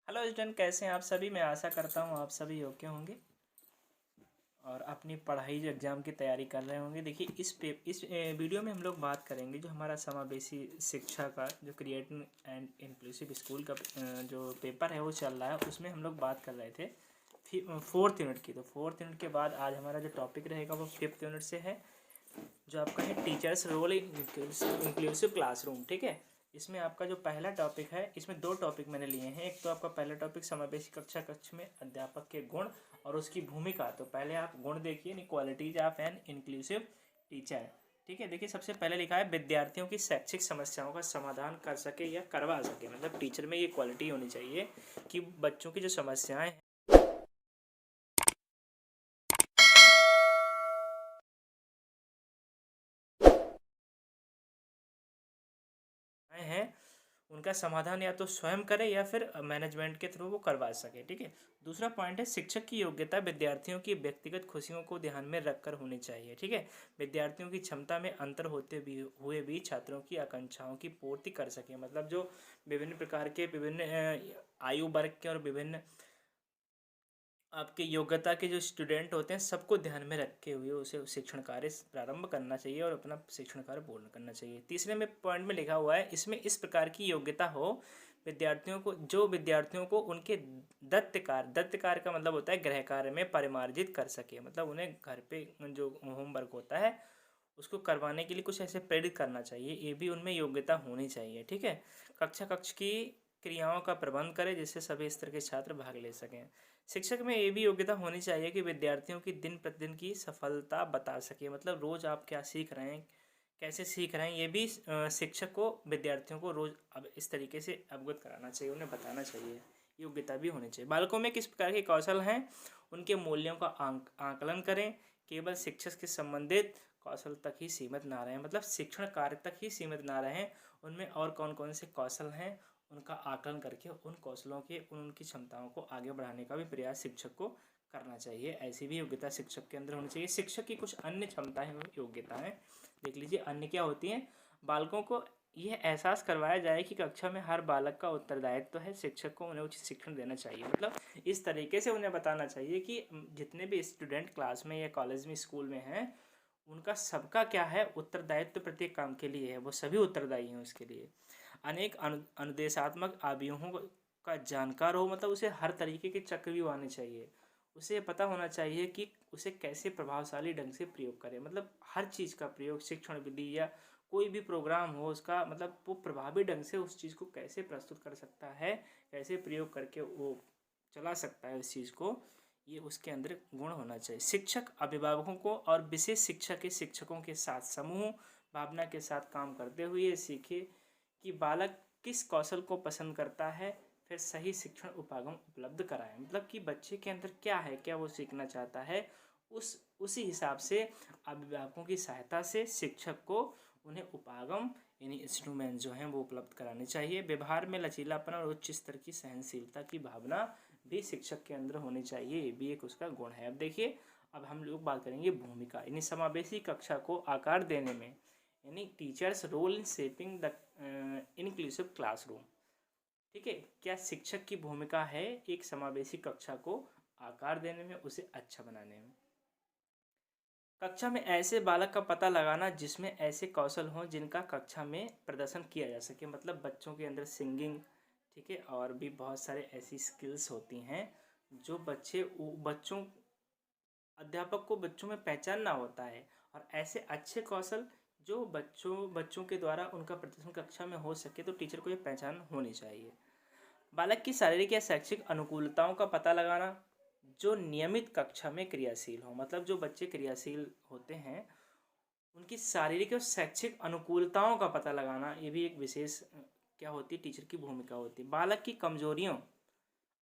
Hello student, कैसे हैं आप सभी। मैं आशा करता हूँ आप सभी योग्य होंगे और अपनी पढ़ाई जो एग्ज़ाम की तैयारी कर रहे होंगे। देखिए इस वीडियो में हम लोग बात करेंगे जो हमारा समावेशी शिक्षा का जो क्रिएटिव एंड इंक्लूसिव स्कूल का जो पेपर है वो चल रहा है। उसमें हम लोग बात कर रहे थे फोर्थ यूनिट की। तो फोर्थ यूनिट के बाद आज हमारा जो टॉपिक रहेगा वो फिफ्थ यूनिट से है, जो आपका है teacher's role in inclusive classroom. ठीक है, इसमें आपका जो पहला टॉपिक है, इसमें दो टॉपिक मैंने लिए हैं। एक तो आपका पहला टॉपिक समावेशी कक्षा कक्ष में अध्यापक के गुण और उसकी भूमिका। तो पहले आप गुण देखिए, qualities of an inclusive teacher. ठीक है, देखिए सबसे पहले लिखा है विद्यार्थियों की शैक्षिक समस्याओं का समाधान कर सके या करवा सके। मतलब टीचर में ये क्वालिटी होनी चाहिए कि बच्चों की जो समस्याएं हैं उनका समाधान या तो स्वयं करे या फिर मैनेजमेंट के थ्रू वो करवा सके। ठीक है, दूसरा पॉइंट है शिक्षक की योग्यता विद्यार्थियों की व्यक्तिगत खुशियों को ध्यान में रखकर होनी चाहिए। ठीक है, विद्यार्थियों की क्षमता में अंतर होते भी हुए भी छात्रों की आकांक्षाओं की पूर्ति कर सके। मतलब जो विभिन्न प्रकार के विभिन्न आयु वर्ग के और विभिन्न आपके योग्यता के जो स्टूडेंट होते हैं सबको ध्यान में रखे हुए उसे शिक्षण कार्य प्रारंभ करना चाहिए और अपना शिक्षण कार्य पूर्ण करना चाहिए। तीसरे में पॉइंट में लिखा हुआ है इसमें इस प्रकार की योग्यता हो विद्यार्थियों को उनके दत्त कार्य का मतलब होता है गृह कार्य में परिमार्जित कर सके। मतलब उन्हें घर पे जो होमवर्क होता है उसको करवाने के लिए कुछ ऐसे प्रेरित करना चाहिए, ये भी उनमें योग्यता होनी चाहिए। ठीक है, कक्ष की क्रियाओं का प्रबंध करें जिससे सभी स्तर के छात्र भाग ले सकें। शिक्षक में ये भी योग्यता होनी चाहिए कि विद्यार्थियों की दिन प्रतिदिन की सफलता बता सके। मतलब रोज़ आप क्या सीख रहे हैं, कैसे सीख रहे हैं, ये भी शिक्षक को विद्यार्थियों को रोज़ अब इस तरीके से अवगत कराना चाहिए, उन्हें बताना चाहिए। योग्यता भी होनी चाहिए। बालकों में किस प्रकार के कौशल हैं उनके मूल्यों का आकलन करें। केवल शिक्षक के संबंधित कौशल तक ही सीमित ना रहें, मतलब शिक्षण कार्य तक ही सीमित ना रहें। उनमें और कौन कौन से कौशल हैं उनका आकलन करके उन कौशलों के उनकी क्षमताओं को आगे बढ़ाने का भी प्रयास शिक्षक को करना चाहिए। ऐसी भी योग्यता शिक्षक के अंदर होनी चाहिए। शिक्षक की कुछ अन्य क्षमताएं एवं योग्यताएं देख लीजिए। अन्य क्या होती हैं, बालकों को यह एहसास करवाया जाए कि कक्षा में हर बालक का उत्तरदायित्व तो है, शिक्षक को उन्हें उचित शिक्षण देना चाहिए। मतलब इस तरीके से उन्हें बताना चाहिए कि जितने भी स्टूडेंट क्लास में या कॉलेज में स्कूल में हैं उनका सबका क्या है उत्तरदायित्व, प्रत्येक काम के लिए है, वो सभी उत्तरदायी हैं उसके लिए। अनेक अनुदेशात्मक आव्यूहों का जानकार हो, मतलब उसे हर तरीके के चक्रव्यूह आने चाहिए। उसे पता होना चाहिए कि उसे कैसे प्रभावशाली ढंग से प्रयोग करें। मतलब हर चीज़ का प्रयोग, शिक्षण विधि या कोई भी प्रोग्राम हो उसका मतलब वो प्रभावी ढंग से उस चीज़ को कैसे प्रस्तुत कर सकता है, कैसे प्रयोग करके वो चला सकता है उस चीज़ को, ये उसके अंदर गुण होना चाहिए। शिक्षक अभिभावकों को और विशेष शिक्षा के शिक्षकों के साथ समूह भावना के साथ काम करते हुए सीखे कि बालक किस कौशल को पसंद करता है, फिर सही शिक्षण उपागम उपलब्ध कराएं। मतलब कि बच्चे के अंदर क्या है, क्या वो सीखना चाहता है, उसी हिसाब से अभिभावकों की सहायता से शिक्षक को उन्हें उपागम यानी इंस्ट्रूमेंट जो हैं वो उपलब्ध कराने चाहिए। व्यवहार में लचीलापन और उच्च स्तर की सहनशीलता की भावना भी शिक्षक के अंदर होनी चाहिए, ये भी एक उसका गुण है। अब देखिए, अब हम लोग बात करेंगे भूमिका, यानी समावेशी कक्षा को आकार देने में, यानी teacher's role in shaping the inclusive classroom. ठीक है, क्या शिक्षक की भूमिका है एक समावेशी कक्षा को आकार देने में, उसे अच्छा बनाने में। कक्षा में ऐसे बालक का पता लगाना जिसमें ऐसे कौशल हों जिनका कक्षा में प्रदर्शन किया जा सके। मतलब बच्चों के अंदर सिंगिंग, ठीक है, और भी बहुत सारे ऐसी स्किल्स होती हैं जो बच्चों अध्यापक को बच्चों में पहचानना होता है। और ऐसे अच्छे कौशल जो बच्चों के द्वारा उनका प्रदर्शन कक्षा में हो सके, तो टीचर को ये पहचान होनी चाहिए। बालक की शारीरिक या शैक्षिक अनुकूलताओं का पता लगाना जो नियमित कक्षा में क्रियाशील हो। मतलब जो बच्चे क्रियाशील होते हैं उनकी शारीरिक और शैक्षिक अनुकूलताओं का पता लगाना, ये भी एक विशेष क्या होती है, टीचर की भूमिका होती है। बालक की कमजोरियों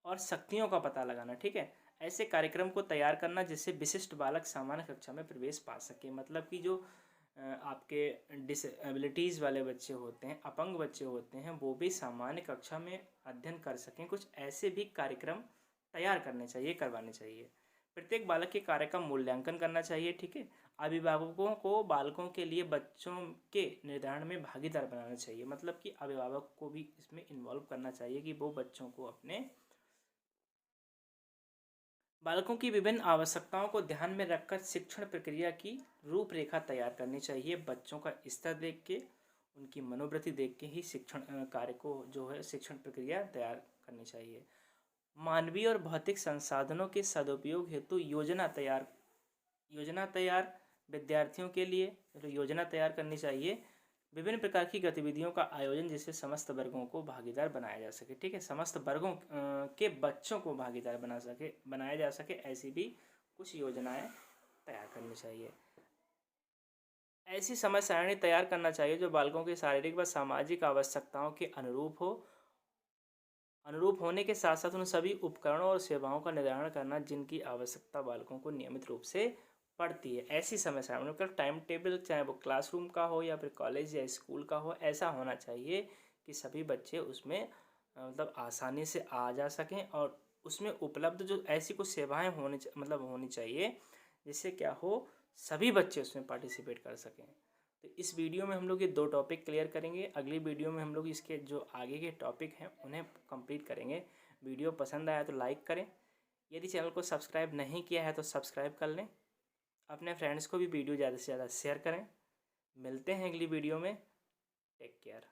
और शक्तियों का पता लगाना, ठीक है, ऐसे कार्यक्रम को तैयार करना जिससे विशिष्ट बालक सामान्य कक्षा में प्रवेश पा सके। मतलब कि जो आपके डिसेबिलिटीज़ वाले बच्चे होते हैं, अपंग बच्चे होते हैं, वो भी सामान्य कक्षा में अध्ययन कर सकें, कुछ ऐसे भी कार्यक्रम तैयार करने चाहिए, करवाने चाहिए। प्रत्येक बालक के कार्य का मूल्यांकन करना चाहिए। ठीक है, अभिभावकों को बालकों के लिए बच्चों के निर्धारण में भागीदार बनाना चाहिए। मतलब कि अभिभावक को भी इसमें इन्वॉल्व करना चाहिए कि वो बच्चों को अपने बालकों की विभिन्न आवश्यकताओं को ध्यान में रखकर शिक्षण प्रक्रिया की रूपरेखा तैयार करनी चाहिए। बच्चों का स्तर देख के, उनकी मनोवृत्ति देख के ही शिक्षण कार्य को जो है शिक्षण प्रक्रिया तैयार करनी चाहिए। मानवीय और भौतिक संसाधनों के सदुपयोग हेतु योजना तैयार विद्यार्थियों के लिए योजना तैयार करनी चाहिए। विभिन्न प्रकार की गतिविधियों का आयोजन जिससे समस्त वर्गों को भागीदार बनाया जा सके। ठीक है, समस्त वर्गों के बच्चों को भागीदार बनाया जा सके, ऐसी भी कुछ योजनाएं तैयार करनी चाहिए। ऐसी समय सारणी तैयार करना चाहिए जो बालकों की शारीरिक व सामाजिक आवश्यकताओं के अनुरूप होने के साथ साथ उन सभी उपकरणों और सेवाओं का निर्धारण करना जिनकी आवश्यकता बालकों को नियमित रूप से पड़ती है। ऐसी समय सारणी मतलब टाइम टेबल, चाहे वो क्लासरूम का हो या फिर कॉलेज या स्कूल का हो, ऐसा होना चाहिए कि सभी बच्चे उसमें मतलब आसानी से आ जा सकें और उसमें उपलब्ध जो ऐसी कुछ सेवाएं होनी चाहिए जिससे क्या हो, सभी बच्चे उसमें पार्टिसिपेट कर सकें। तो इस वीडियो में हम लोग ये 2 टॉपिक क्लियर करेंगे। अगली वीडियो में हम लोग इसके जो आगे के टॉपिक हैं उन्हें कंप्लीट करेंगे। वीडियो पसंद आया तो लाइक करें, यदि चैनल को सब्सक्राइब नहीं किया है तो सब्सक्राइब कर लें। अपने फ्रेंड्स को भी वीडियो ज़्यादा से ज़्यादा शेयर करें। मिलते हैं अगली वीडियो में। Take care.